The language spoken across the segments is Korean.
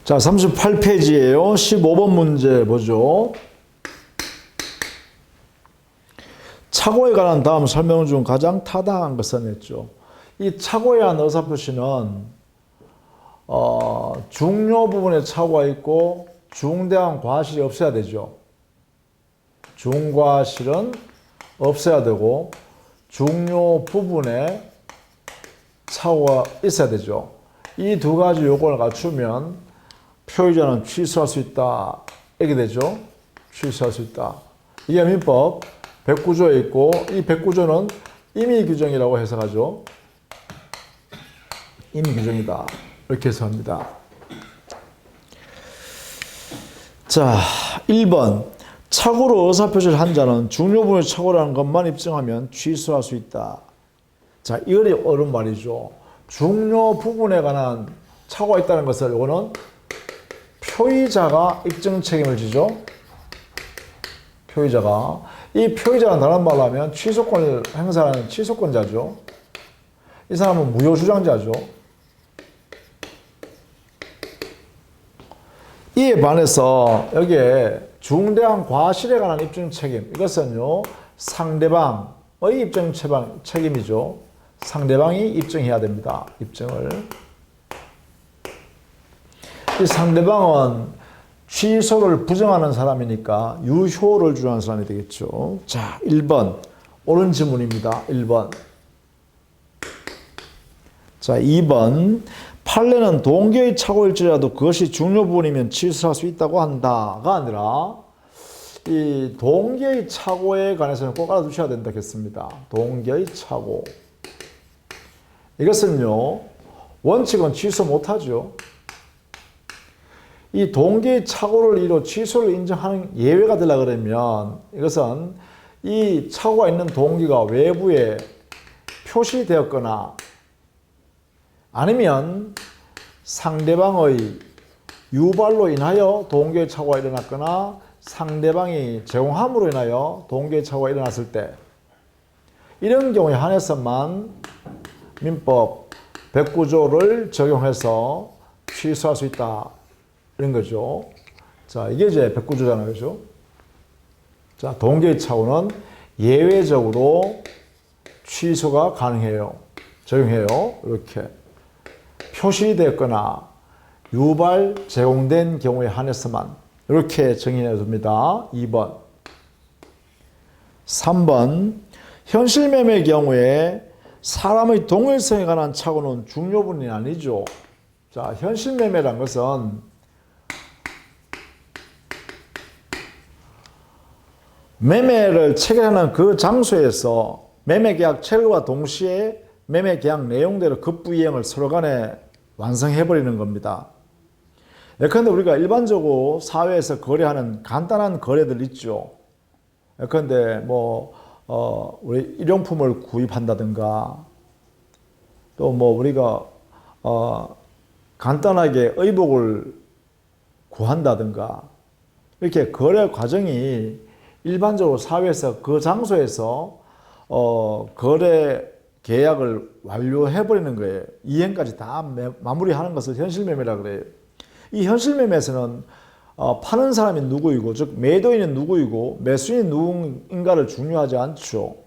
자, 38페이지예요. 15번 문제 보죠. 착오에 관한 다음 설명 중 가장 타당한 것은 했죠. 이 착오에 대한 의사표시는 중요 부분에 착오가 있고 중대한 과실이 없어야 되죠. 중과실은 없어야 되고 중요 부분에 착오가 있어야 되죠. 이 두 가지 요건을 갖추면 표의자는 취소할 수 있다. 이렇게 되죠. 취소할 수 있다. 이게 민법 109조에 있고 이 109조는 임의 규정이라고 해석하죠. 임의 규정이다. 이렇게 해석합니다. 자, 1번. 착오로 의사표시를 한 자는 중요 부분의 착오라는 것만 입증하면 취소할 수 있다. 자, 이 어려운 말이죠. 중요 부분에 관한 착오가 있다는 것을 이거는 표의자가 입증 책임을 지죠. 표의자가. 이 표의자는 다른 말로 하면 취소권을 행사하는 취소권자죠. 이 사람은 무효주장자죠. 이에 반해서 여기에 중대한 과실에 관한 입증 책임, 이것은요 상대방의 입증 책임이죠. 상대방이 입증해야 됩니다. 입증을. 이 상대방은 취소를 부정하는 사람이니까 유효를 주장하는 사람이 되겠죠. 자, 1번 옳은 지문입니다. 1번. 자, 2번 판례는 동기의 착오일지라도 그것이 중요 부분이면 취소할 수 있다고 한다가 아니라 이 동기의 착오에 관해서는 꼭 알아두셔야 된다 했습니다. 동기의 착오. 이것은요 원칙은 취소 못하죠. 이 동기의 착오를 이루 취소를 인정하는 예외가 되려 그러면 이것은 이 착오가 있는 동기가 외부에 표시되었거나 아니면 상대방의 유발로 인하여 동기의 착오가 일어났거나 상대방이 제공함으로 인하여 동기의 착오가 일어났을 때 이런 경우에 한해서만 민법 109조를 적용해서 취소할 수 있다. 이런 거죠. 자, 이게 이제 109조잖아요. 그죠? 자, 동기의 착오는 예외적으로 취소가 가능해요. 적용해요. 이렇게. 표시됐거나 유발 제공된 경우에 한해서만 이렇게 정의해 줍니다. 2번. 3번. 현실매매의 경우에 사람의 동일성에 관한 착오는 중요 부분이 아니죠. 자, 현실매매란 것은 매매를 체결하는 그 장소에서 매매계약 체결과 동시에 매매계약 내용대로 급부이행을 서로 간에 완성해버리는 겁니다. 예컨대 우리가 일반적으로 사회에서 거래하는 간단한 거래들 있죠. 예컨대 우리 일용품을 구입한다든가 또 우리가 간단하게 의복을 구한다든가 이렇게 거래 과정이 일반적으로 사회에서 그 장소에서 거래 계약을 완료해버리는 거예요. 이행까지 다 마무리하는 것을 현실매매라 그래요. 이 현실매매에서는 파는 사람이 누구이고 즉 매도인은 누구이고 매수인이 누구인가를 중요하지 않죠.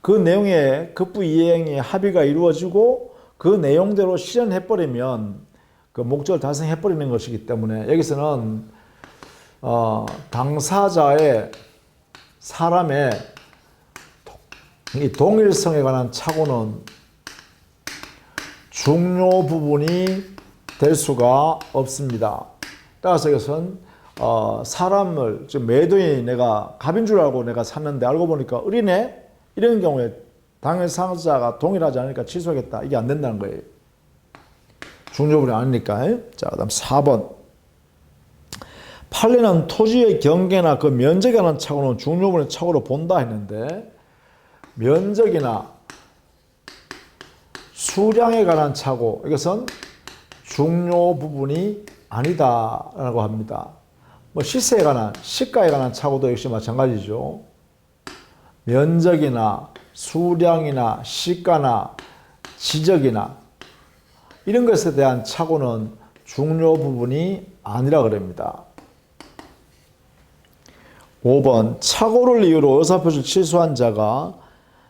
그 내용에 급부이행의 합의가 이루어지고 그 내용대로 실현해버리면 그 목적을 달성해버리는 것이기 때문에 여기서는 당사자의 사람의 이 동일성에 관한 착오는 중요 부분이 될 수가 없습니다. 따라서 이것은 사람을 즉 매도인이 내가 갑인 줄 알고 내가 샀는데 알고 보니까 을이네 이런 경우에 당사자가 동일하지 않으니까 취소하겠다. 이게 안 된다는 거예요. 중요 부분이 아니니까. 자, 그다음 4번. 판례는 토지의 경계나 그 면적에 관한 착오는 중요 부분의 착오로 본다 했는데 면적이나 수량에 관한 착오 이것은 중요 부분이 아니다라고 합니다. 시세에 관한 시가에 관한 착오도 역시 마찬가지죠. 면적이나 수량이나 시가나 지적이나 이런 것에 대한 착오는 중요 부분이 아니라 그럽니다. 5번 착오를 이유로 의사표시를 취소한 자가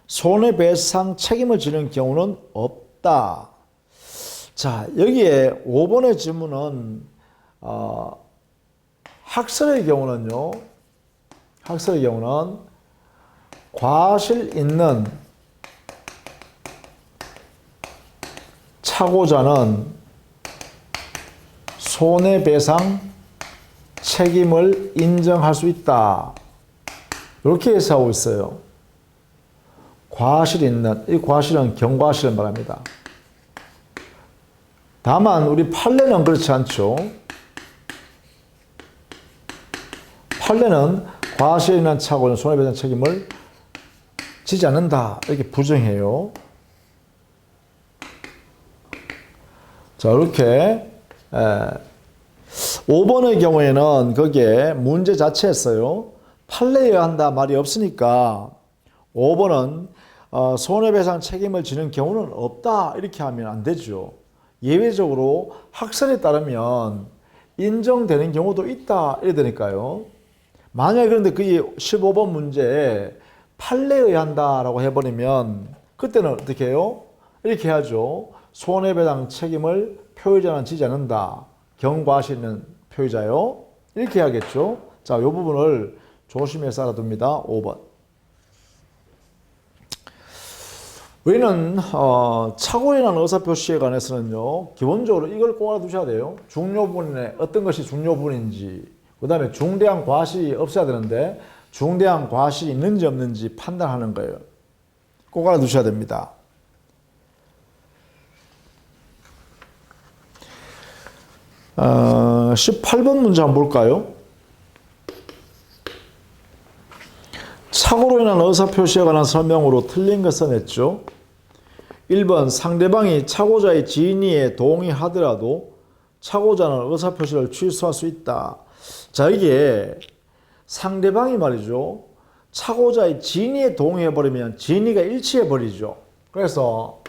손해배상 책임을 지는 경우는 없다. 자, 여기에 5번의 질문은 학설의 경우는요. 학설의 경우는 과실 있는 착오자는 손해배상 책임을 인정할 수 있다. 이렇게 해석하고 있어요. 과실 있는, 이 과실은 경과실을 말합니다. 다만 우리 판례는 그렇지 않죠. 판례는 과실 있는 착오는 손해배상 책임을 지지 않는다. 이렇게 부정해요. 자, 이렇게 5번의 경우에는 거기에 문제 자체에서요. 판례여야 한다 말이 없으니까 5번은 손해배상 책임을 지는 경우는 없다 이렇게 하면 안 되죠. 예외적으로 학설에 따르면 인정되는 경우도 있다 이래야 되니까요. 만약에 그런데 그 15번 문제에 판례여야 한다라고 해버리면 그때는 어떻게 해요? 이렇게 해야죠. 손해배상 책임을 표의자는 지지 않는다. 경과하시는 표의자요. 이렇게 해야겠죠. 자, 이 부분을 조심해서 알아둡니다. 5번. 우리는 착오에 관한 의사표시에 관해서는요. 기본적으로 이걸 꼭 알아두셔야 돼요. 중요 부분에 어떤 것이 중요 부분인지, 그 다음에 중대한 과실이 없어야 되는데 중대한 과실이 있는지 없는지 판단하는 거예요. 꼭 알아두셔야 됩니다. 18번 문제 한번 볼까요? 착오로 인한 의사표시에 관한 설명으로 틀린 것은 했죠. 1번 상대방이 착오자의 진위에 동의하더라도 착오자는 의사표시를 취소할 수 있다. 자, 이게 상대방이 말이죠. 착오자의 진위에 동의해버리면 진위가 일치해버리죠. 그래서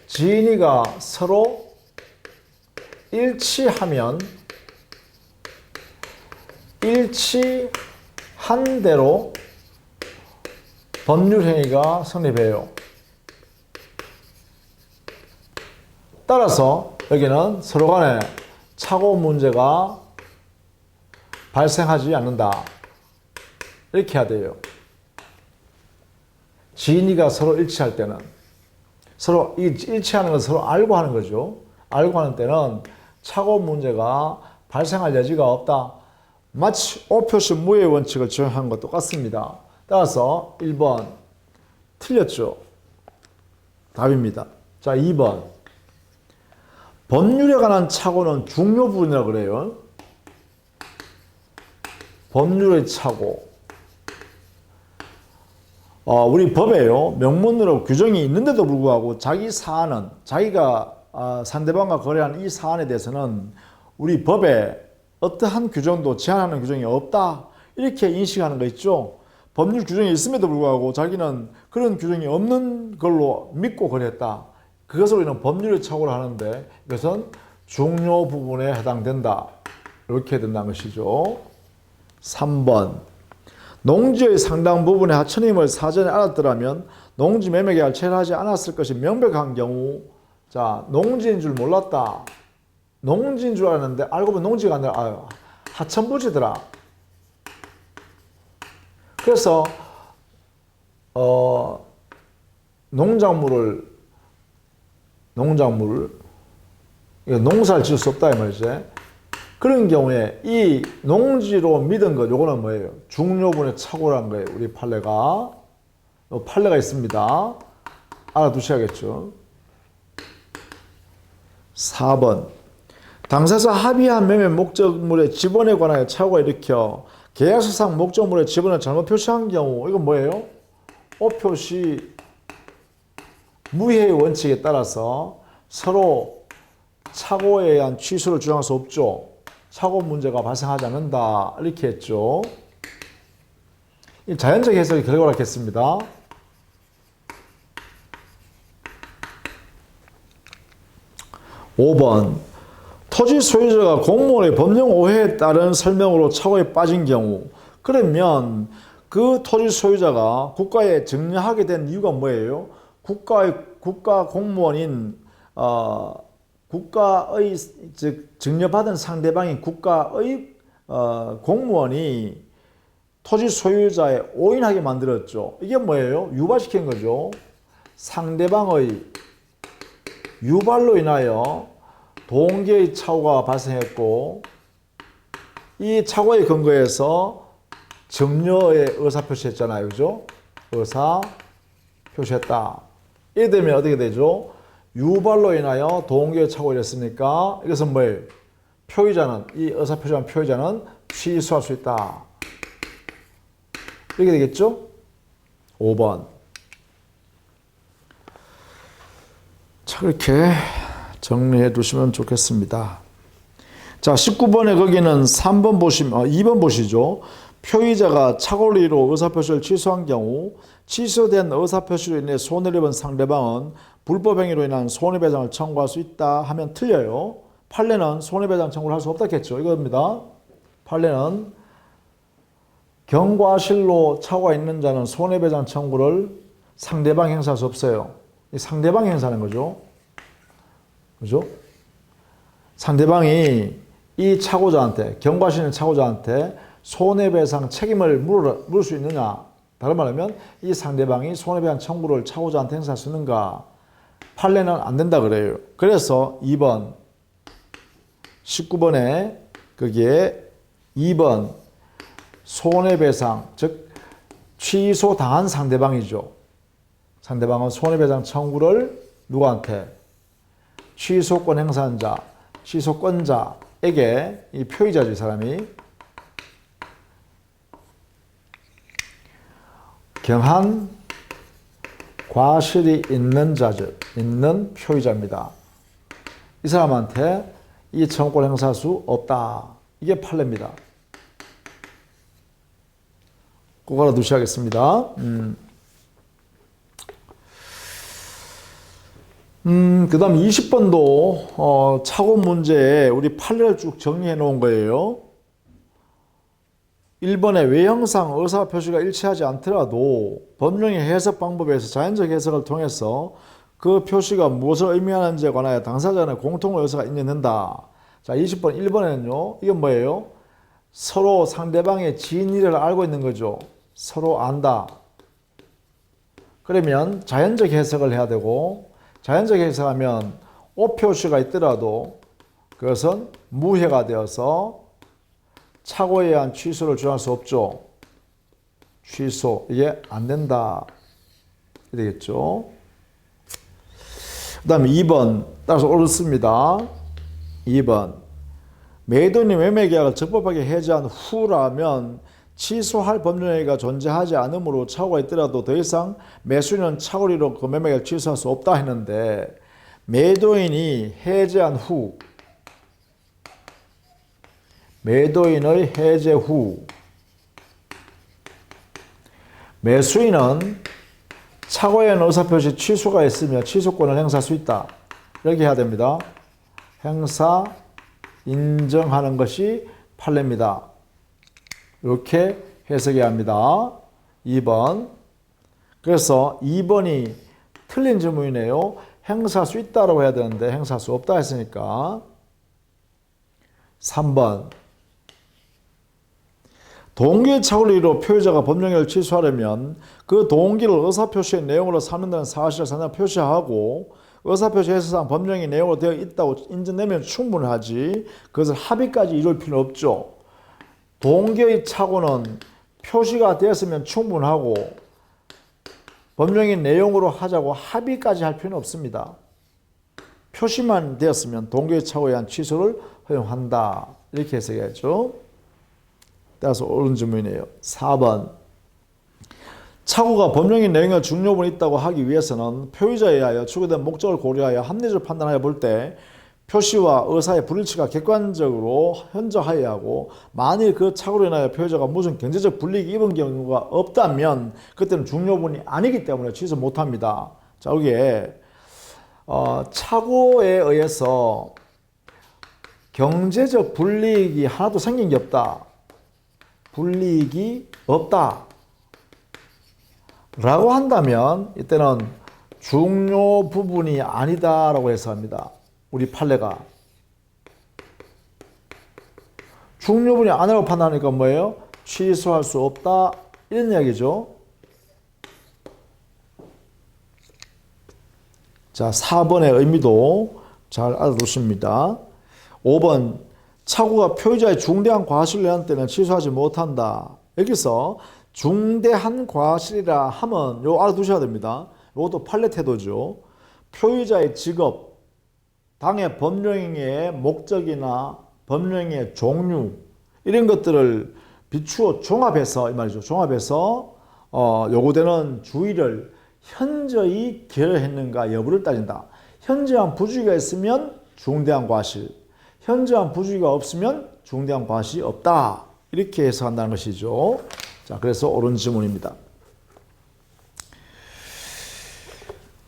진위가 서로 일치하면 일치한 대로 법률행위가 성립해요. 따라서 여기는 서로 간에 착오 문제가 발생하지 않는다. 이렇게 해야 돼요. 진위가 서로 일치할 때는. 서로 일치하는 건 서로 알고 하는 거죠. 알고 하는 때는 착오 문제가 발생할 여지가 없다. 마치 오표시 무효의 원칙을 적용한 것과 똑같습니다. 따라서 1번 틀렸죠. 답입니다. 자, 2번 법률에 관한 착오는 중요 부분이라고 그래요. 법률의 착오. 우리 법에요. 명문으로 규정이 있는데도 불구하고 자기 사안은 자기가 상대방과 거래하는 이 사안에 대해서는 우리 법에 어떠한 규정도 제한하는 규정이 없다. 이렇게 인식하는 거 있죠. 법률 규정이 있음에도 불구하고 자기는 그런 규정이 없는 걸로 믿고 거래했다. 그것을 우리는 법률의 착오를 하는데 이것은 중요 부분에 해당된다. 이렇게 된다는 것이죠. 3번 농지의 상당 부분의 하천임을 사전에 알았더라면 농지 매매 계약을 체결하지 않았을 것이 명백한 경우. 자, 농지인 줄 몰랐다. 농지인 줄 알았는데 알고 보면 농지가 아니라 하천부지더라. 그래서 농작물을 농사를 지을 수 없다 이 말이지. 그런 경우에 이 농지로 믿은 것 요거는 뭐예요? 중요분의 착오라는 거예요. 우리 판례가 있습니다. 알아두셔야겠죠. 4번 당사자 합의한 매매 목적물의 지번에 관하여 착오가 일으켜 계약서상 목적물의 지번을 잘못 표시한 경우 이건 뭐예요? 오표시 무효의 원칙에 따라서 서로 착오에 의한 취소를 주장할 수 없죠. 착오 문제가 발생하지 않는다 이렇게 했죠. 이 자연적 해석의 결과로 하겠습니다. 5번 토지 소유자가 공무원의 법령 오해에 따른 설명으로 착오에 빠진 경우, 그러면 그 토지 소유자가 국가에 증여하게 된 이유가 뭐예요? 국가 공무원인 국가의 즉 증여받은 상대방인 국가의 공무원이 토지 소유자에 오인하게 만들었죠. 이게 뭐예요? 유발시킨 거죠. 상대방의 유발로 인하여 동기의 착오가 발생했고, 이 착오의 근거에서 증여의 의사표시했잖아요. 그죠? 의사표시했다. 이래 되면 어떻게 되죠? 유발로 인하여 동기의 착오를 했으니까 이것은 뭐예요? 표의자는, 이 의사표시한 표의자는 취소할 수 있다. 이렇게 되겠죠? 5번. 자, 그렇게 정리해 두시면 좋겠습니다. 자, 19번에 거기는 3번 보시면, 2번 보시죠. 표의자가 착오로 이루 의사표시를 취소한 경우 취소된 의사표시로 인해 손해를 입은 상대방은 불법행위로 인한 손해배상을 청구할 수 있다 하면 틀려요. 판례는 손해배상 청구를 할 수 없다겠죠. 이겁니다. 판례는 경과실로 착오가 있는 자는 손해배상 청구를 상대방 행사할 수 없어요. 이 상대방 행사하는 거죠. 그죠? 상대방이 이 착오자한테, 경과실인 착오자한테 손해배상 책임을 물을 수 있느냐? 다른 말하면 이 상대방이 손해배상 청구를 착오자한테 행사할 수 있는가? 판례는 안 된다 그래요. 그래서 2번, 19번에 거기에 2번 손해배상, 즉 취소당한 상대방이죠. 상대방은 손해배상 청구를 누구한테? 취소권 행사한 자, 취소권자에게, 이 표의자죠, 이 사람이. 경한 과실이 있는 자죠. 있는 표의자입니다. 이 사람한테 이 청구권 행사할 수 없다. 이게 판례입니다. 꼭 알아두셔야겠습니다. 그 다음 20번도 착오 문제에 우리 판례를 쭉 정리해 놓은 거예요. 1번에 외형상 의사표시가 일치하지 않더라도 법령의 해석 방법에서 자연적 해석을 통해서 그 표시가 무엇을 의미하는지에 관하여 당사자 간의 공통 의사가 있는다. 자, 20번 1번에는요. 이건 뭐예요? 서로 상대방의 진위를 알고 있는 거죠. 서로 안다. 그러면 자연적 해석을 해야 되고, 자연적 해석하면 오표시가 있더라도 그것은 무효가 되어서 착오에 의한 취소를 주장할 수 없죠. 취소, 이게 안 된다. 되겠죠. 그 다음에 2번, 따라서 옳습니다. 2번. 매도인이 매매계약을 적법하게 해지한 후라면 취소할 법령행위가 존재하지 않으므로 착오가 있더라도 더 이상 매수인은 착오로 이루 그 매매계약을 취소할 수 없다 했는데, 매도인이 해지한 후, 매도인의 해제 후 매수인은 착오에 의한 의사표시 취소가 있으며 취소권을 행사할 수 있다. 이렇게 해야 됩니다. 행사 인정하는 것이 판례입니다. 이렇게 해석해야 합니다. 2번. 그래서 2번이 틀린 질문이네요. 행사할 수 있다고 해야 되는데 행사할 수 없다 했으니까. 3번. 동기의 착오로 이루 표의자가 법령행위를 취소하려면 그 동기를 의사표시의 내용으로 삼는다는 사실을 상대방 표시하고 의사표시 해석상 법령의 내용으로 되어 있다고 인정되면 충분하지 그것을 합의까지 이룰 필요는 없죠. 동기의 착오는 표시가 되었으면 충분하고 법령의 내용으로 하자고 합의까지 할 필요는 없습니다. 표시만 되었으면 동기의 착오에 의한 취소를 허용한다. 이렇게 해석해야죠. 따라서 옳은 질문이네요. 4번. 착오가 법령의 내용에 중요분이 있다고 하기 위해서는 표의자에 의하여 추구된 목적을 고려하여 합리적으로 판단하여 볼 때 표시와 의사의 불일치가 객관적으로 현저하여야 하고, 만일 그 착오로 인하여 표의자가 무슨 경제적 불이익이 입은 경우가 없다면 그때는 중요분이 아니기 때문에 취소 못합니다. 자, 여기에 착오에 의해서 경제적 불이익이 하나도 생긴 게 없다. 불이익이 없다. 라고 한다면 이때는 중요 부분이 아니다 라고 해석합니다. 우리 판례가. 중요 부분이 아니라고 판단하니까 뭐예요? 취소할 수 없다. 이런 이야기죠. 자, 4번의 의미도 잘 알아두십니다. 5번, 착오가 표의자의 중대한 과실을 내는 때는 취소하지 못한다. 여기서 중대한 과실이라 하면 요거 알아두셔야 됩니다. 이것도 판례 태도죠. 표의자의 직업, 당의 법령행위의 목적이나 법령행위의 종류 이런 것들을 비추어 종합해서 이 말이죠. 종합해서 요구되는 주의를 현저히 기여했는가 여부를 따진다. 현저한 부주의가 있으면 중대한 과실, 현저한 부주의가 없으면 중대한 과실이 없다. 이렇게 해석한다는 것이죠. 자, 그래서 옳은 지문입니다.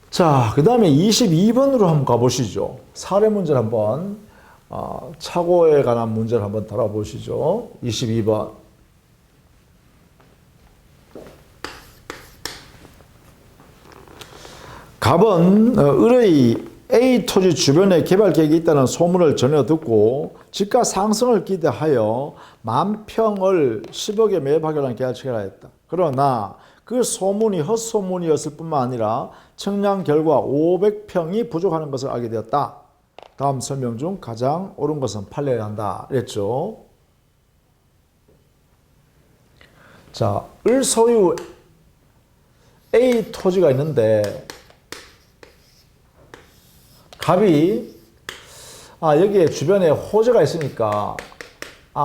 자, 그 다음에 22번으로 한번 가보시죠. 사례 문제를 한번 착오에 관한 문제를 한번 다뤄보시죠. 22번. 갑은 을의 A 토지 주변에 개발 계획이 있다는 소문을 전해 듣고 집가 상승을 기대하여 만평을 10억에 매입하기로 계약을 체결하였다. 그러나 그 소문이 헛소문이었을 뿐만 아니라 청량 결과 500평이 부족하는 것을 알게 되었다. 다음 설명 중 가장 옳은 것은 판례해야 한다. 이랬죠. 자, 을 소유 A 토지가 있는데 갑이 여기에 주변에 호재가 있으니까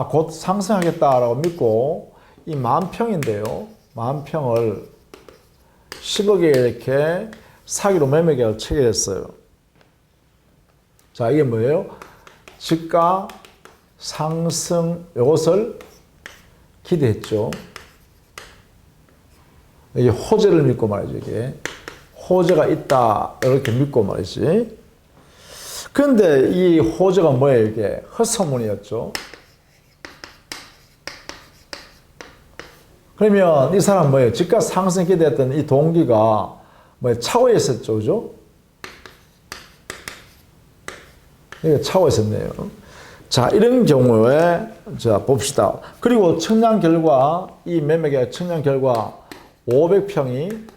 곧 상승하겠다라고 믿고 이 만평인데요. 만평을 10억에 이렇게 사기로 매매 계약을 체결했어요. 자, 이게 뭐예요? 집가 상승 이것을 기대했죠. 이게 호재를 믿고 말이죠. 이게 호재가 있다 이렇게 믿고 말이지. 그런데 이 호재가 뭐예요? 이게 헛소문이었죠. 그러면 이 사람 뭐예요? 집값 상승 기대했던 이 동기가 뭐예요? 착오에 있었죠, 그죠? 이게 착오에 있었네요. 자, 이런 경우에 자 봅시다. 그리고 청량 결과 이 매매계약 청량 결과 500평이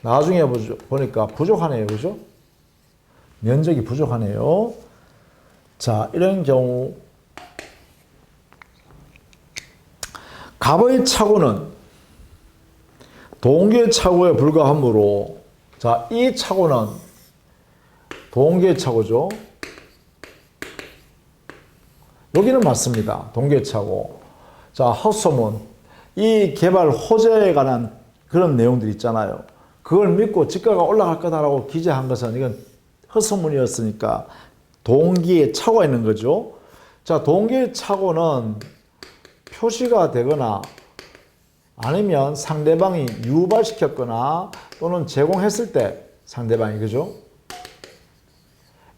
나중에 보니까 부족하네요, 그죠? 면적이 부족하네요. 자, 이런 경우 갑의 착오는 동기의 착오에 불과하므로 자, 이 착오는 동기의 착오죠. 여기는 맞습니다. 동기의 착오. 자, 헛소문. 이 개발 호재에 관한 그런 내용들이 있잖아요. 그걸 믿고 집가가 올라갈 거다라고 기재한 것은 이건 헛소문이었으니까 동기에 착오가 있는 거죠. 자, 동기의 착오는 표시가 되거나 아니면 상대방이 유발시켰거나 또는 제공했을 때 상대방이 그죠?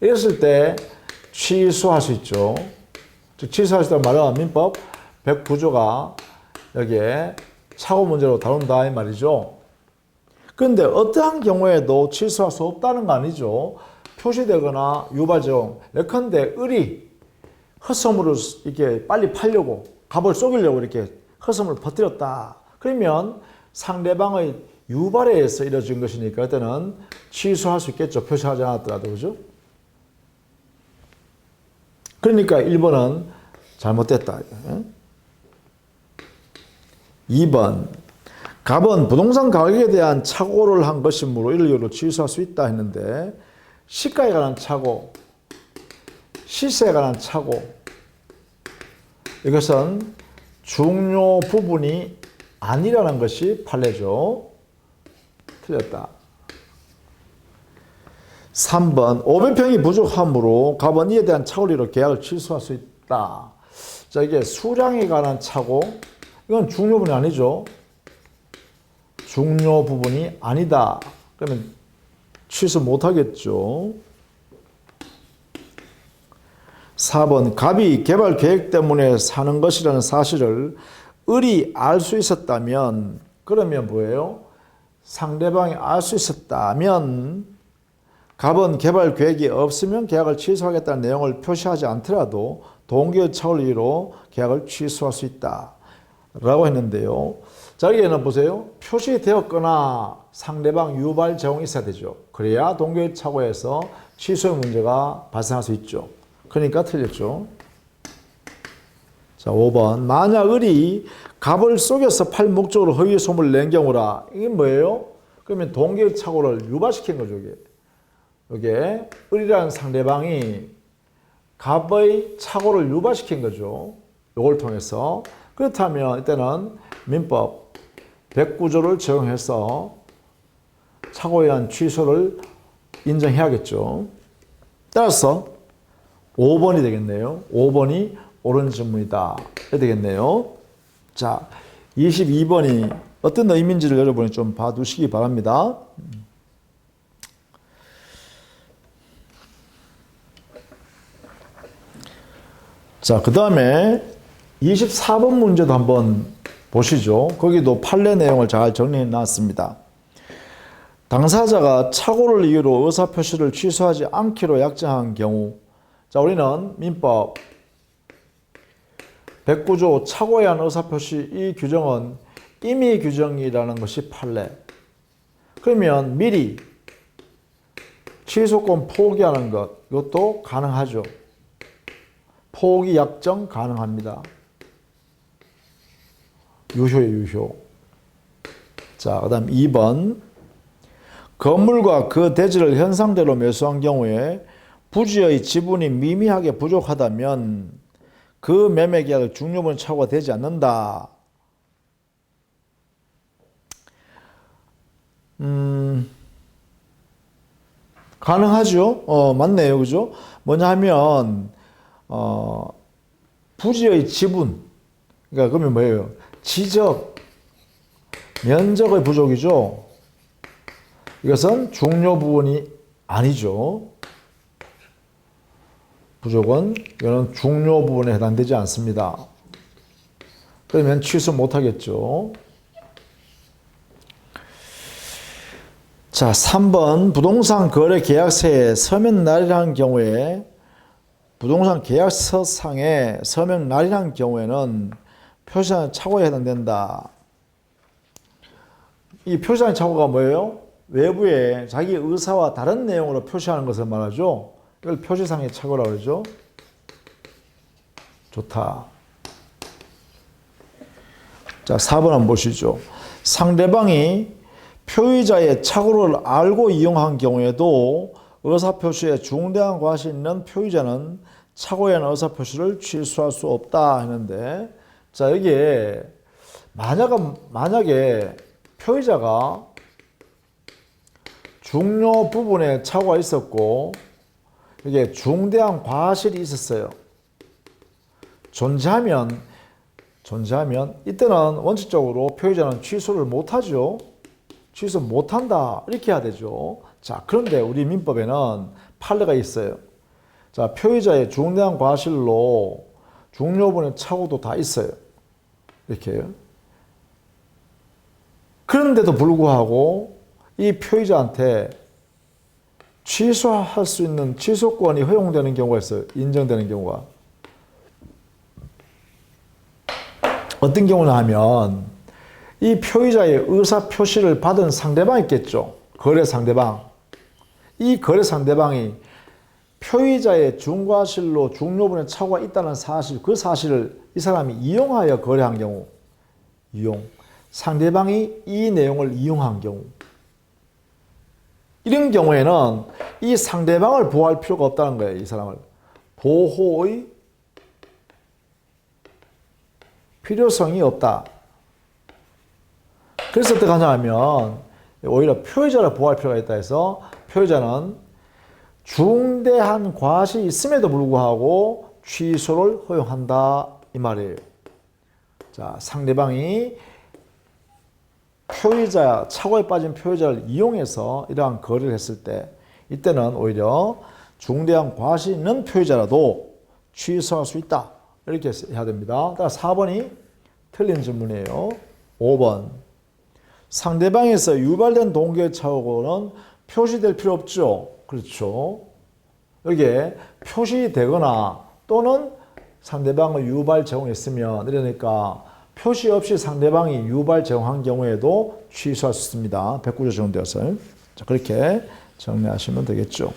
이랬을 때 취소할 수 있죠. 즉 취소할 수 있다는 말은 민법 109조가 여기에 착오 문제로 다룬다 이 말이죠. 그런데 어떠한 경우에도 취소할 수 없다는 거 아니죠. 표시되거나 유발적 예컨대 을이 헛소문을 이렇게 빨리 팔려고 갑을 속이려고 이렇게 헛소문을 퍼뜨렸다. 그러면 상대방의 유발에 의해서 이루어진 것이니까 그때는 취소할 수 있겠죠. 표시하지 않았더라도 그죠? 그러니까 1번은 잘못됐다. 2번 갑은 부동산 가격에 대한 착오를 한 것이므로 이를 이유로 취소할 수 있다 했는데 시가에 관한 착오, 시세에 관한 착오 이것은 중요 부분이 아니라는 것이 판례죠. 틀렸다. 3번 500평이 부족하므로 갑은 이에 대한 착오로 계약을 취소할 수 있다. 자, 이게 수량에 관한 착오 이건 중요 부분이 아니죠. 중요 부분이 아니다. 그러면 취소 못하겠죠. 4번 갑이 개발 계획 때문에 사는 것이라는 사실을 을이 알 수 있었다면 그러면 뭐예요? 상대방이 알 수 있었다면 갑은 개발 계획이 없으면 계약을 취소하겠다는 내용을 표시하지 않더라도 동기의 착오를 이유로 계약을 취소할 수 있다 라고 했는데요. 자, 여기에는 보세요. 표시되었거나 상대방 유발 제공이 있어야 되죠. 그래야 동기의 착오에서 취소의 문제가 발생할 수 있죠. 그러니까 틀렸죠. 자, 5번. 만약 을이 갑을 속여서 팔 목적으로 허위 소문을 낸 경우라. 이게 뭐예요? 그러면 동기의 착오를 유발시킨 거죠. 이게 을이라는 상대방이 갑의 착오를 유발시킨 거죠. 이걸 통해서. 그렇다면 이때는 민법 109조를 적용해서 착오에 의한 취소를 인정해야겠죠. 따라서 5번이 되겠네요. 5번이 옳은 질문이다. 이렇게 되겠네요. 자, 22번이 어떤 의미인지를 여러분이 좀 봐두시기 바랍니다. 자, 그 다음에 24번 문제도 한번 보시죠. 거기도 판례 내용을 잘 정리해 놨습니다. 당사자가 착오를 이유로 의사표시를 취소하지 않기로 약정한 경우, 자, 우리는 민법 109조 착오에 의한 의사표시 이 규정은 임의 규정이라는 것이 판례. 그러면 미리 취소권 포기하는 것, 이것도 가능하죠. 포기 약정 가능합니다. 유효예요, 유효. 자, 그 다음 2번. 건물과 그 대지를 현상대로 매수한 경우에 부지의 지분이 미미하게 부족하다면 그 매매 계약의 중요분 착오가 되지 않는다. 가능하죠. 맞네요, 그죠? 뭐냐 하면 부지의 지분, 그러니까 그러면 뭐예요? 지적, 면적의 부족이죠. 이것은 중요 부분이 아니죠. 부족은 이거는 중요 부분에 해당되지 않습니다. 그러면 취소 못하겠죠. 자, 3번 부동산 거래 계약서에 서명 날이라는 경우에 부동산 계약서상에 서명 날이라는 경우에는 표시한 착오에 해당된다. 이 표시한 착오가 뭐예요? 외부에 자기 의사와 다른 내용으로 표시하는 것을 말하죠. 이걸 표시상의 착오라고 그러죠. 좋다. 자, 4번 한번 보시죠. 상대방이 표의자의 착오를 알고 이용한 경우에도 의사표시에 중대한 과실이 있는 표의자는 착오에 의한 의사표시를 취소할 수 없다 했는데, 자, 여기에 만약에 표의자가 중요 부분에 착오가 있었고 이게 중대한 과실이 있었어요. 존재하면 이때는 원칙적으로 표의자는 취소를 못하죠. 취소 못한다 이렇게 해야 되죠. 자, 그런데 우리 민법에는 판례가 있어요. 자, 표의자의 중대한 과실로 중요 부분의 착오도 다 있어요. 이렇게요. 그런데도 불구하고 이 표의자한테 취소할 수 있는 취소권이 허용되는 경우가 있어요. 인정되는 경우가. 어떤 경우나 하면 이 표의자의 의사 표시를 받은 상대방이 있겠죠. 거래 상대방. 이 거래 상대방이 표의자의 중과실로 중요분의 착오가 있다는 사실, 그 사실을 이 사람이 이용하여 거래한 경우, 상대방이 이 내용을 이용한 경우, 이런 경우에는 이 상대방을 보호할 필요가 없다는 거예요. 이 사람을 보호의 필요성이 없다. 그래서 어떻게 하냐 하면 오히려 표의자를 보호할 필요가 있다 해서 표의자는 중대한 과실이 있음에도 불구하고 취소를 허용한다 이 말이에요. 자, 상대방이 표의자, 착오에 빠진 표의자를 이용해서 이러한 거래를 했을 때 이때는 오히려 중대한 과실이 있는 표의자라도 취소할 수 있다. 이렇게 해야 됩니다. 따라서 4번이 틀린 질문이에요. 5번. 상대방에서 유발된 동기의 착오는 표시될 필요 없죠. 그렇죠. 여기에 표시되거나 또는 상대방의 유발 제공이 있으면 이러니까 표시 없이 상대방이 유발 제공한 경우에도 취소할 수 있습니다. 109조 적용되어서. 자, 그렇게 정리하시면 되겠죠.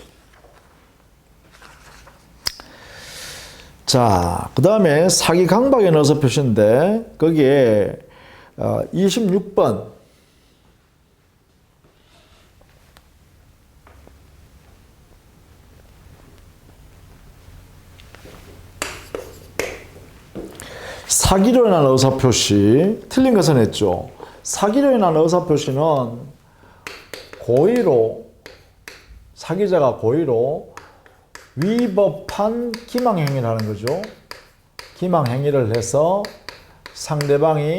자, 그 다음에 사기 강박에 넣어서 표시인데 거기에 26번 사기로 인한 의사표시 틀린 것은 했죠. 사기로 인한 의사표시는 고의로 사기자가 고의로 위법한 기망행위를 하는 거죠. 기망행위를 해서 상대방이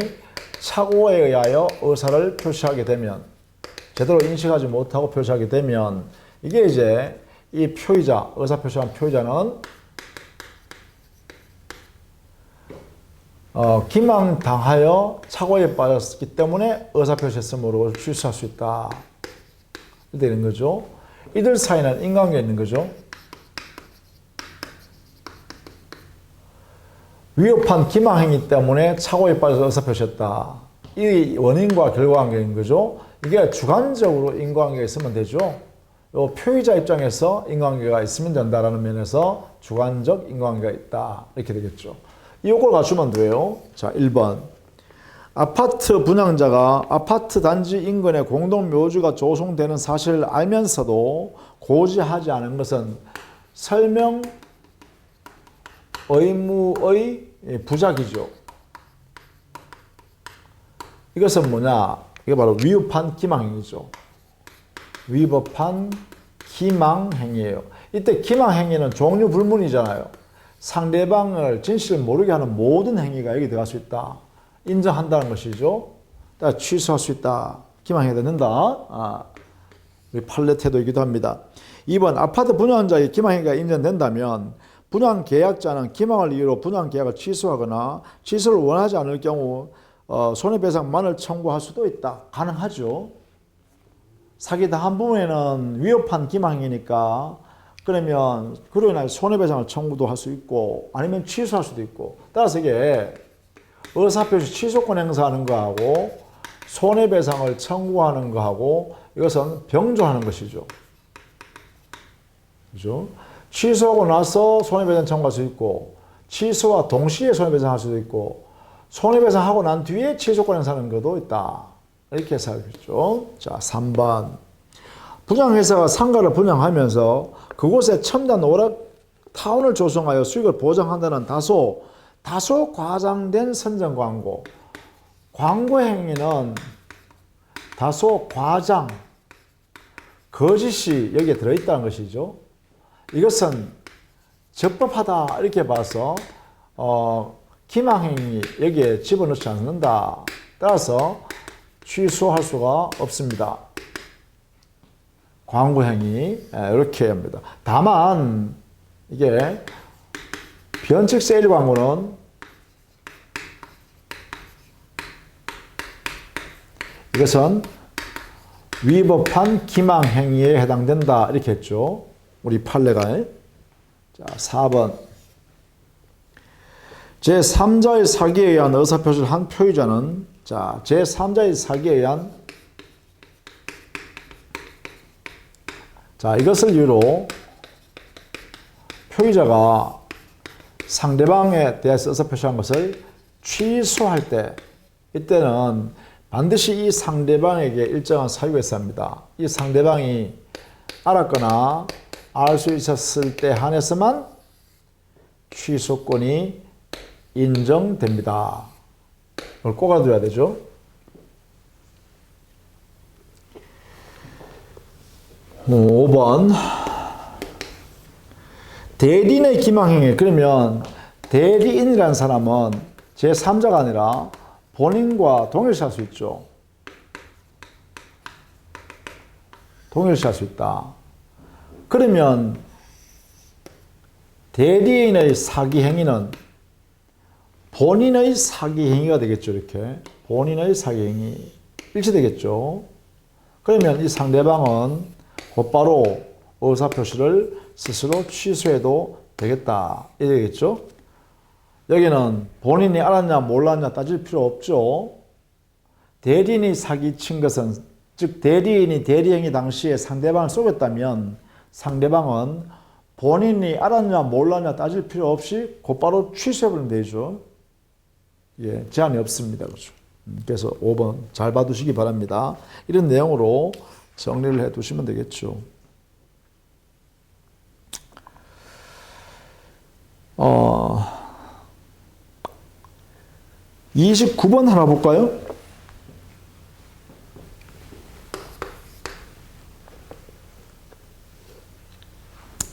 착오에 의하여 의사를 표시하게 되면 제대로 인식하지 못하고 표시하게 되면 이게 이제 이 표의자, 의사표시한 표의자는 기망당하여 착오에 빠졌기 때문에 의사표시했으므로 취소할 수 있다. 이렇게 되는 거죠. 이들 사이는 인과관계가 있는 거죠. 위협한 기망행위 때문에 착오에 빠져서 의사표시했다. 이 원인과 결과관계인 거죠. 이게 주관적으로 인과관계가 있으면 되죠. 요 표의자 입장에서 인과관계가 있으면 된다라는 면에서 주관적 인과관계가 있다. 이렇게 되겠죠. 이 요건을 갖추면 돼요. 자, 1번. 아파트 분양자가 아파트 단지 인근에 공동 묘지가 조성되는 사실을 알면서도 고지하지 않은 것은 설명 의무의 부작이죠. 이것은 뭐냐? 이게 바로 위법한 기망행위죠. 위법한 기망행위예요. 이때 기망행위는 종류 불문이잖아요. 상대방을 진실을 모르게 하는 모든 행위가 여기 들어갈 수 있다. 인정한다는 것이죠. 취소할 수 있다. 기망해야 된다. 우리 판례 태도이기도 합니다. 2번 아파트 분양자의 기망행위가 인정된다면 분양 계약자는 기망을 이유로 분양 계약을 취소하거나 취소를 원하지 않을 경우 손해배상만을 청구할 수도 있다. 가능하죠. 사기 당한 부분에는 위협한 기망행위니까 그러면 그로 인해 손해배상을 청구도 할 수 있고 아니면 취소할 수도 있고 따라서 이게 의사표시 취소권 행사하는 거하고 손해배상을 청구하는 거하고 이것은 병조하는 것이죠. 그죠? 취소하고 나서 손해배상 청구할 수 있고 취소와 동시에 손해배상할 수도 있고 손해배상하고 난 뒤에 취소권 행사하는 것도 있다. 이렇게 해서 알겠죠. 자, 3번. 분양회사가 상가를 분양하면서 그곳에 첨단 오락타운을 조성하여 수익을 보장한다는 다소 과장된 선전 광고. 광고 행위는 다소 과장, 거짓이 여기에 들어있다는 것이죠. 이것은 적법하다 이렇게 봐서 기망행위 여기에 집어넣지 않는다. 따라서 취소할 수가 없습니다. 광고행위 이렇게 합니다. 다만 이게 변칙 세일 광고는 이것은 위법한 기망행위에 해당된다 이렇게 했죠. 우리 판례가. 자, 4번. 제3자의 사기에 의한 의사표시를 한 표의자는 자, 제3자의 사기에 의한 자, 이것을 이유로 표의자가 상대방에 대해서 의사표시한 것을 취소할 때 이때는 반드시 이 상대방에게 일정한 사유가 있어야 합니다. 이 상대방이 알았거나 알 수 있었을 때 한해서만 취소권이 인정됩니다. 이걸 꼭 알아둬야 되죠. 오, 5번. 대리인의 기망행위. 그러면 대리인이라는 사람은 제3자가 아니라 본인과 동일시할 수 있죠. 동일시할 수 있다. 그러면 대리인의 사기 행위는 본인의 사기 행위가 되겠죠. 이렇게 본인의 사기 행위 일치되겠죠. 그러면 이 상대방은 곧바로 의사표시를 스스로 취소해도 되겠다. 이래 되겠죠. 여기는 본인이 알았냐 몰랐냐 따질 필요 없죠. 대리인이 사기친 것은, 즉 대리인이 대리행위 당시에 상대방을 속였다면 상대방은 본인이 알았냐 몰랐냐 따질 필요 없이 곧바로 취소해버리면 되죠. 예, 제한이 없습니다. 그렇죠. 그래서 5번 잘 봐두시기 바랍니다. 이런 내용으로 정리를 해 두시면 되겠죠. 29번 하나 볼까요?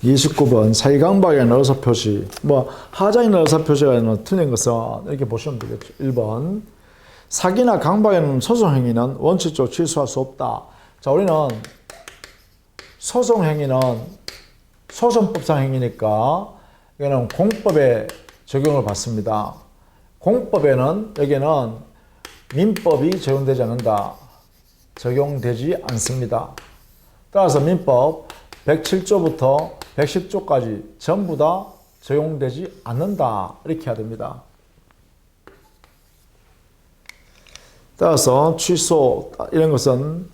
29번 사이강박에는 의사표시, 하자에는 의사표시가 틀린 것은 이렇게 보시면 되겠죠. 1번 사기나 강박에는 소송행위는 원칙적으로 취소할 수 없다. 자, 우리는 소송행위는 소송법상 행위니까 이거는 공법에 적용을 받습니다. 공법에는 여기는 민법이 적용되지 않는다. 적용되지 않습니다. 따라서 민법 107조부터 110조까지 전부 다 적용되지 않는다. 이렇게 해야 됩니다. 따라서 취소 이런 것은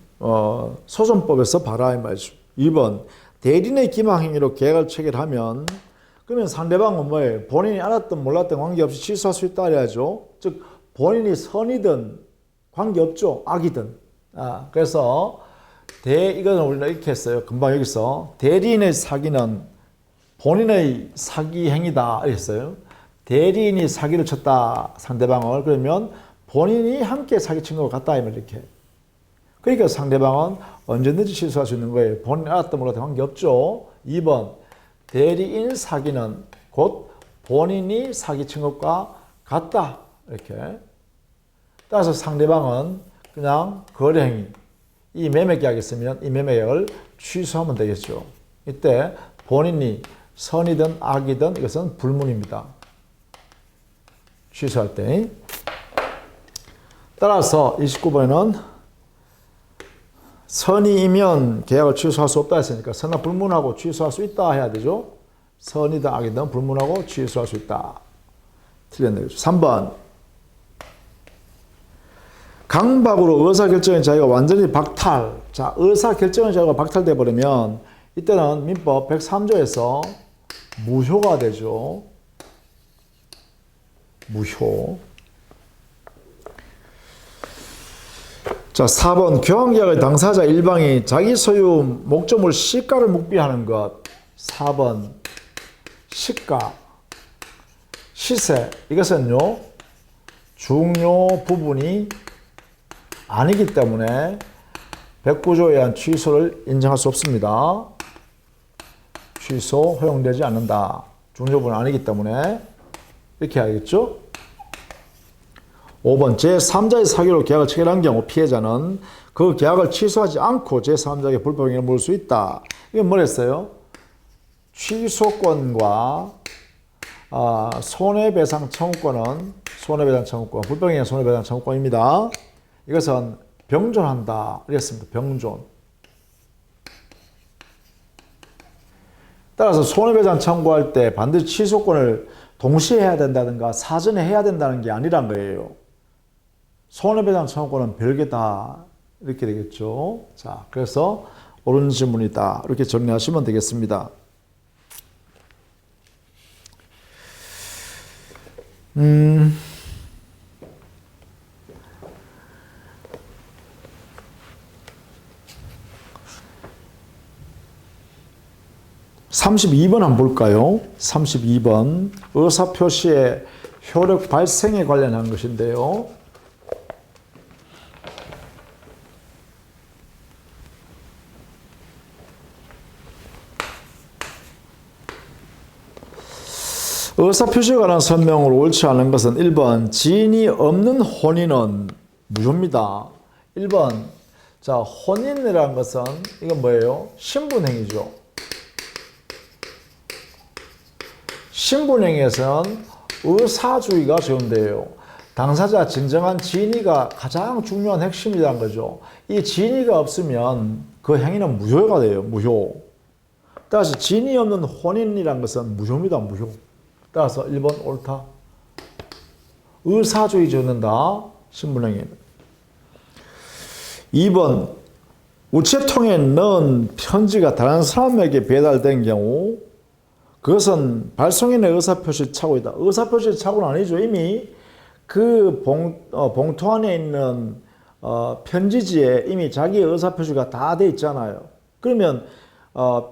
소송법에서 봐라 이 말이죠. 2번 대리인의 기망행위로 계약을 체결하면 그러면 상대방은 뭐예요? 본인이 알았든 몰랐든 관계없이 취소할 수 있다 그래야죠. 즉 본인이 선이든 관계없죠. 악이든. 그래서 이거는 우리는 이렇게 했어요. 금방 여기서 대리인의 사기는 본인의 사기 행위다 이랬어요. 대리인이 사기를 쳤다 상대방을. 그러면 본인이 함께 사기친 것 같다 이렇게. 그러니까 상대방은 언제든지 취소할 수 있는 거예요. 본인이 알았든 몰랐든 관계없죠. 2번 대리인 사기는 곧 본인이 사기친 것과 같다 이렇게. 따라서 상대방은 그냥 거래행위, 이 매매계약이 있으면 이 매매계약을 취소하면 되겠죠. 이때 본인이 선이든 악이든 이것은 불문입니다. 취소할 때. 따라서 29번에는 선이면 계약을 취소할 수 없다 했으니까 선은 불문하고 취소할 수 있다 해야 되죠. 선이든 악이든 불문하고 취소할 수 있다. 틀렸네요. 3번 강박으로 의사결정의 자유가 완전히 박탈. 자, 의사결정의 자유가 박탈돼 버리면 이때는 민법 103조에서 무효가 되죠. 무효. 자, 4번 교환계약의 당사자 일방이 자기 소유 목적물 시가를 묵비하는 것. 4번 시가, 시세. 이것은요 중요 부분이 아니기 때문에 109조에 의한 취소를 인정할 수 없습니다. 취소 허용되지 않는다. 중요 부분이 아니기 때문에 이렇게 해야겠죠. 5번 제3자의 사기로 계약을 체결한 경우 피해자는 그 계약을 취소하지 않고 제3자에게 불법행위를 물을 수 있다. 이건 뭐랬어요? 취소권과 손해배상 청구권은 불법행위의 손해배상 청구권입니다. 이것은 병존한다. 이랬습니다. 병존. 따라서 손해배상 청구할 때 반드시 취소권을 동시에 해야 된다든가 사전에 해야 된다는 게 아니란 거예요. 손해배상 청구권은 별개다. 이렇게 되겠죠. 자, 그래서 옳은 질문이다. 이렇게 정리하시면 되겠습니다. 32번 한번 볼까요? 32번 의사표시의 효력 발생에 관련한 것인데요. 의사표시에 관한 설명으로 옳지 않은 것은 1번 지인이 없는 혼인은 무효입니다. 1번 자 혼인이라는 것은 이건 뭐예요? 신분행위죠. 신분행위에서는 의사주의가 적용돼요. 당사자 진정한 진의가 가장 중요한 핵심이라는 거죠. 이 진의가 없으면 그 행위는 무효가 돼요. 무효. 따라서 진의 없는 혼인이라는 것은 무효입니다. 무효. 따라서 1번 옳다. 의사주의 적는다. 신분행위는. 2번 우체통에 넣은 편지가 다른 사람에게 배달된 경우 그것은 발송인의 의사표시 착오이다. 의사표시 착오는 아니죠. 이미 그 봉투 안에 있는 편지지에 이미 자기의 의사표시가 다 돼 있잖아요. 그러면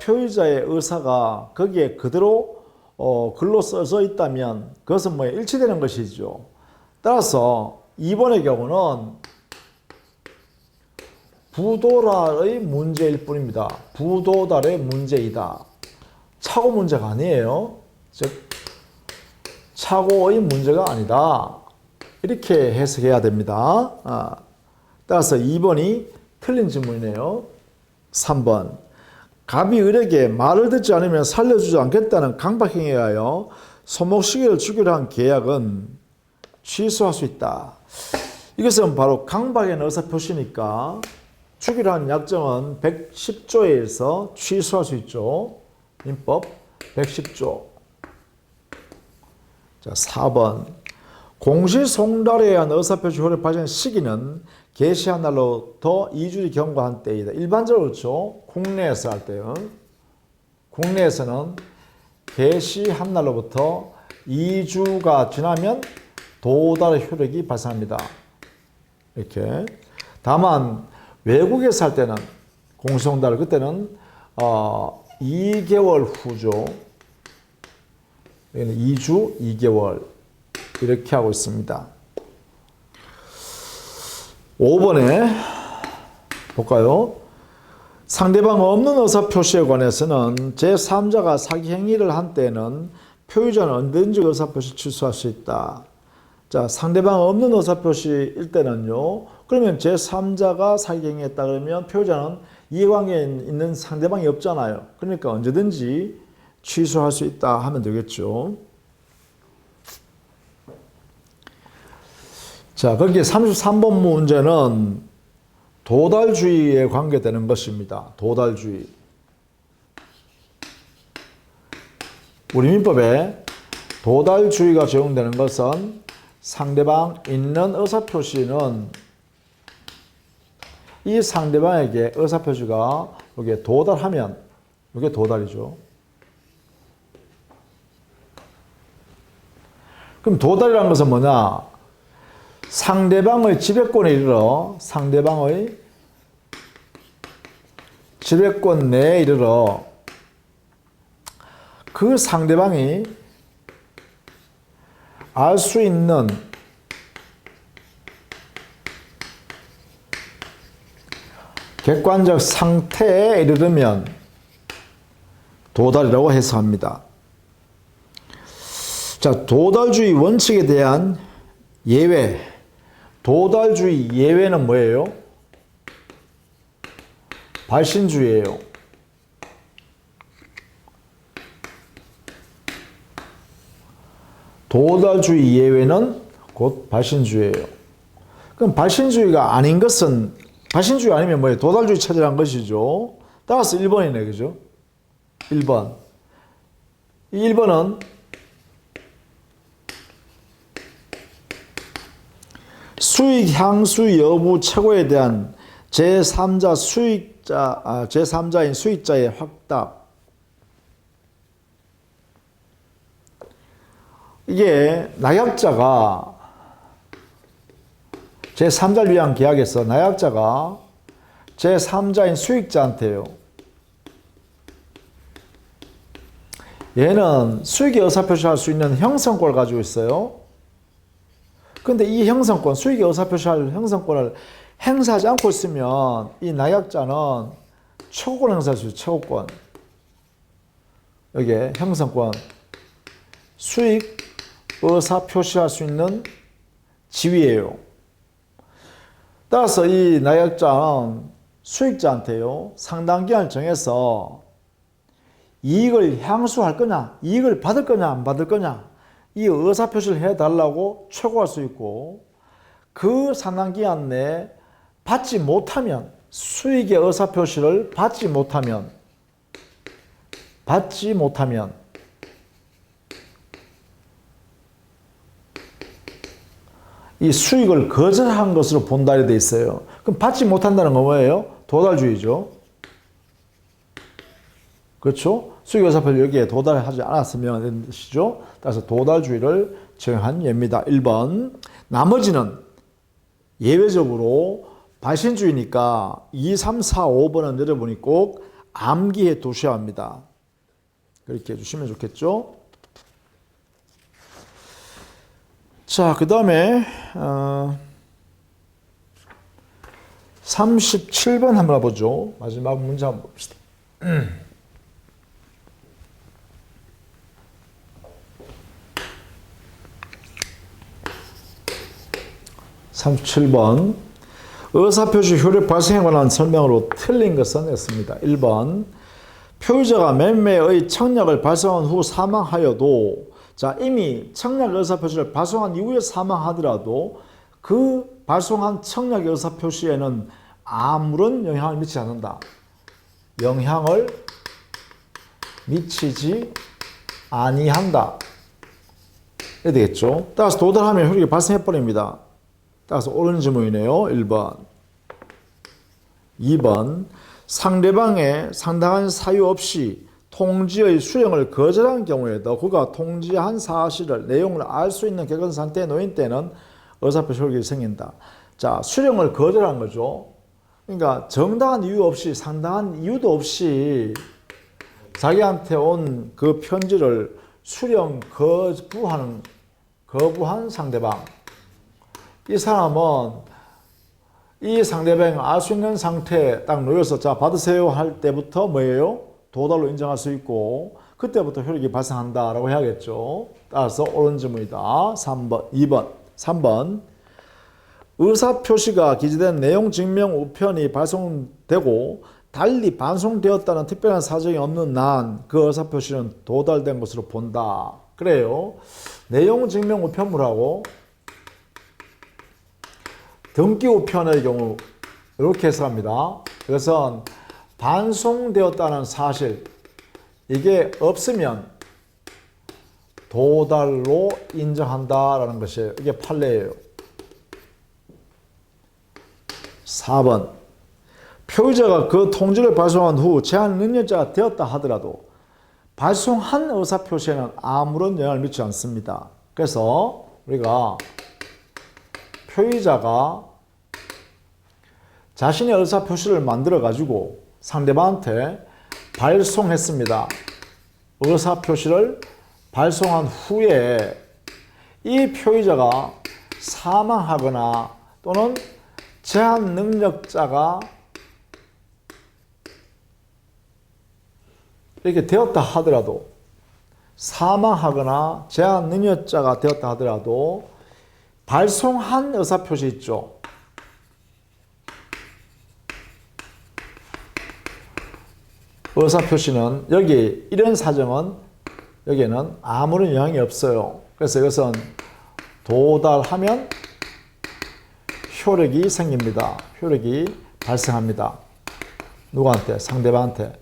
표의자의 의사가 거기에 그대로 글로 써져 있다면 그것은 뭐 일치되는 것이죠. 따라서 2번의 경우는 부도달의 문제일 뿐입니다. 부도달의 문제이다. 착오 문제가 아니에요. 즉 착오의 문제가 아니다. 이렇게 해석해야 됩니다. 따라서 2번이 틀린 질문이네요. 3번 갑이 을에게 말을 듣지 않으면 살려주지 않겠다는 강박행위에 하여 소목시계를 주기로 한 계약은 취소할 수 있다. 이것은 바로 강박의 의사표시니까 주기로 한 약정은 110조에 의해서 취소할 수 있죠. 민법 110조. 자, 4번 공시송달에 의한 의사표시 효력 발생 시기는 개시한 날로부터 2주를 경과한 때이다. 일반적으로 그렇죠. 국내에서 할 때요. 국내에서는 개시한 날로부터 2주가 지나면 도달의 효력이 발생합니다. 이렇게. 다만 외국에서 할 때는 공시송달 그때는 2개월 후죠. 여기는 2주, 2개월 이렇게 하고 있습니다. 5번에 볼까요? 상대방 없는 의사표시에 관해서는 제3자가 사기 행위를 한 때는 표의자는 언제든지 의사표시 취소할 수 있다. 자, 상대방 없는 의사표시일 때는요. 그러면 제3자가 사기 행위했다 그러면 표의자는 이해관계에 있는 상대방이 없잖아요. 그러니까 언제든지 취소할 수 있다 하면 되겠죠. 자, 거기에 33번 문제는 도달주의에 관계되는 것입니다. 도달주의. 우리 민법에 도달주의가 적용되는 것은 상대방 있는 의사표시는 이 상대방에게 의사표시가 여기에 도달하면 이게 도달이죠. 그럼 도달이라는 것은 뭐냐? 상대방의 지배권에 이르러 상대방의 지배권 내에 이르러 그 상대방이 알 수 있는 객관적 상태에 이르르면 도달이라고 해석합니다. 자, 도달주의 원칙에 대한 예외. 도달주의 예외는 뭐예요? 발신주의예요. 도달주의 예외는 곧 발신주의예요. 그럼 발신주의가 아닌 것은 발신주의 아니면 뭐예요? 도달주의 체제란 것이죠. 따라서 1번이네, 그죠? 1번. 이 1번은 수익 향수 여부 최고에 대한 제3자인 수익자의 확답. 이게 나약자가 제3자를 위한 계약에서 나약자가 제3자인 수익자한테요. 얘는 수익의 의사표시할 수 있는 형성권을 가지고 있어요. 근데 이 형성권, 수익의 의사표시할 형성권을 행사하지 않고 있으면 이 나약자는 최고권 행사할 수 있어요. 최고권. 여기에 형성권. 수익 의사표시할 수 있는 지위예요. 따라서 이 나약자는 수익자한테요. 상당 기한을 정해서 이익을 향수할 거냐, 이익을 받을 거냐, 안 받을 거냐, 이 의사표시를 해달라고 최고할 수 있고, 그 상당기간 내에 받지 못하면, 수익의 의사표시를 받지 못하면, 이 수익을 거절한 것으로 본다리 돼 있어요. 그럼 받지 못한다는 건 뭐예요? 도달주의죠. 그렇죠? 수익 의사표시 여기에 도달하지 않았으면 되는 뜻이죠. 따라서 도달주의를 적용한 예입니다. 1번. 나머지는 예외적으로 발신주의니까 2, 3, 4, 5번은 여러분이 꼭 암기해 두셔야 합니다. 그렇게 해주시면 좋겠죠. 자, 그 다음에 37번 한번 보죠. 마지막 문제 한번 봅시다. 37번. 의사표시 효력 발생에 관한 설명으로 틀린 것은 했습니다. 1번. 표의자가 매매의 청약을 발송한 후 사망하여도, 자, 이미 청약 의사표시를 발송한 이후에 사망하더라도 그 발송한 청약 의사표시에는 아무런 영향을 미치지 않는다. 영향을 미치지 아니한다. 이래 되겠죠. 따라서 도달하면 효력이 발생해버립니다. 따라서 옳은 질문이네요. 1번. 2번. 상대방의 상당한 사유 없이 통지의 수령을 거절한 경우에도 그가 통지한 사실을, 내용을 알 수 있는 객관 상태에 놓인 때는 의사표시 효력이 생긴다. 자, 수령을 거절한 거죠. 그러니까 정당한 이유 없이, 상당한 이유도 없이 자기한테 온 그 편지를 수령 거부한 상대방. 이 사람은 이 상대방이 알 수 있는 상태에 딱 놓여서 자, 받으세요 할 때부터 뭐예요? 도달로 인정할 수 있고, 그때부터 효력이 발생한다라고 해야겠죠. 따라서 옳은 질문이다. 3번. 의사표시가 기재된 내용 증명 우편이 발송되고 달리 반송되었다는 특별한 사정이 없는 난 그 의사표시는 도달된 것으로 본다. 그래요. 내용 증명 우편물하고 등기 우편의 경우 이렇게 해석합니다. 이것은 반송되었다는 사실, 이게 없으면 도달로 인정한다라는 것이에요. 이게 판례예요. 4번. 표의자가 그 통지를 발송한 후 제한 능력자가 되었다 하더라도 발송한 의사표시에는 아무런 영향을 미치지 않습니다. 그래서 우리가 표의자가 자신의 의사표시를 만들어 가지고 상대방한테 발송했습니다. 의사표시를 발송한 후에 이 표의자가 사망하거나 또는 제한 능력자가 이렇게 되었다 하더라도, 사망하거나 제한 능력자가 되었다 하더라도 발송한 의사표시 있죠. 의사표시는 여기 이런 사정은 여기에는 아무런 영향이 없어요. 그래서 이것은 도달하면 효력이 생깁니다. 효력이 발생합니다. 누구한테? 상대방한테.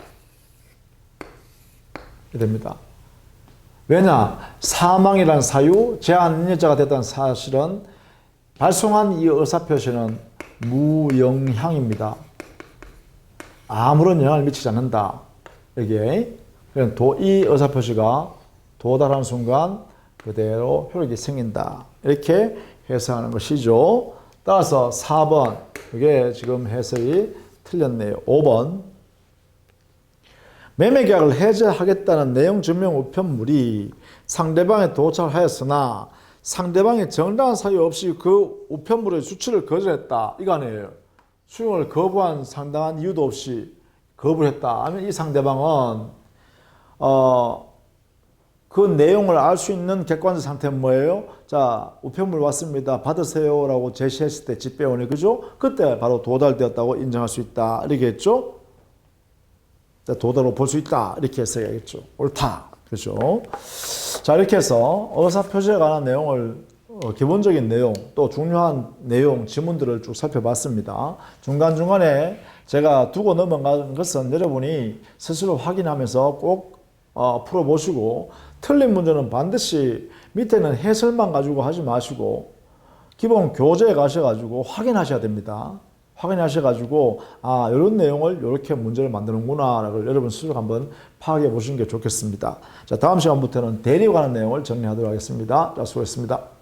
됩니다. 왜냐? 사망이란 사유, 제한 능력자가 됐다는 사실은 발송한 이 의사표시는 무영향입니다. 아무런 영향을 미치지 않는다. 여기에 이 의사표시가 도달하는 순간 그대로 효력이 생긴다. 이렇게 해석하는 것이죠. 따라서 4번, 이게 지금 해석이 틀렸네요. 5번. 매매계약을 해제하겠다는 내용 증명 우편물이 상대방에 도착하였으나 상대방이 정당한 사유 없이 그 우편물의 수취를 거절했다. 이거 아니에요. 수용을 거부한 상당한 이유도 없이 거부를 했다 하면 이 상대방은 그 내용을 알 수 있는 객관적 상태는 뭐예요? 자, 우편물 왔습니다. 받으세요 라고 제시했을 때 집배원이, 그죠? 그때 바로 도달되었다고 인정할 수 있다. 이렇게 했죠? 도대로 볼 수 있다. 이렇게 해석해야겠죠. 옳다. 그렇죠. 자, 이렇게 해서 의사표시에 관한 내용을 기본적인 내용, 또 중요한 내용, 지문들을 쭉 살펴봤습니다. 중간중간에 제가 두고 넘어간 것은 여러분이 스스로 확인하면서 꼭 풀어보시고, 틀린 문제는 반드시 밑에는 해설만 가지고 하지 마시고 기본 교재에 가셔가지고 확인하셔야 됩니다. 확인하셔가지고 이런 내용을 이렇게 문제를 만드는구나 라고 여러분 스스로 한번 파악해 보시는 게 좋겠습니다. 자, 다음 시간부터는 대리에 관한 내용을 정리하도록 하겠습니다. 자, 수고했습니다.